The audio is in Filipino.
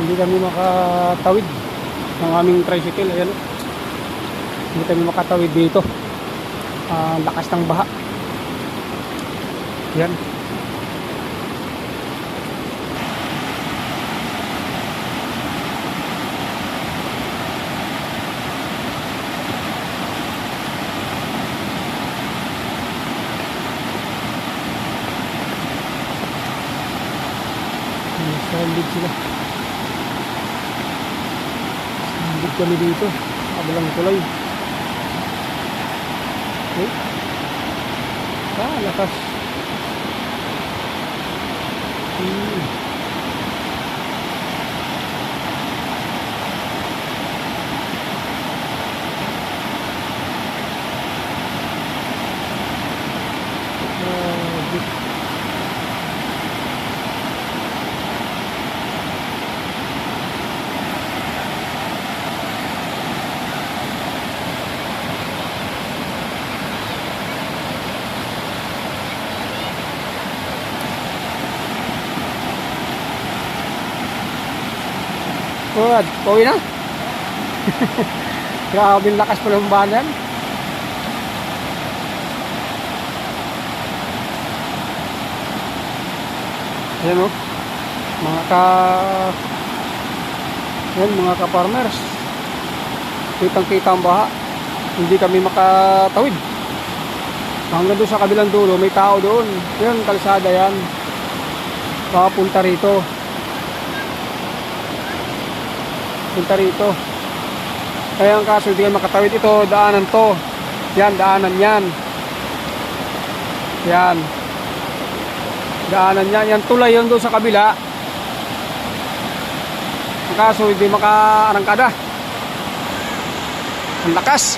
Hindi kami makatawid ng aming tricycle. Ayan, hindi kami makatawid dito. Lakas ng baha. Yan. Sandid sila. Sandid kami dito. Kabilang tulay. Okay. Lakas. Good, pauwi na. Grabe yung lakas pala ng banan. Ayan o, mga ka-farmers, kitang kita ang baha. Hindi kami makatawid hanggang doon sa kabilang dulo. May tao doon. Yan, kalsada yan, papunta rito. Punta rito. Kaya ang kaso hindi makatawid. Ito, daanan to. Yan, daanan yan. Yan. Daanan yan. Yan, tulay yun doon sa kabila. Ang kaso hindi makaarangkada. Ang lakas.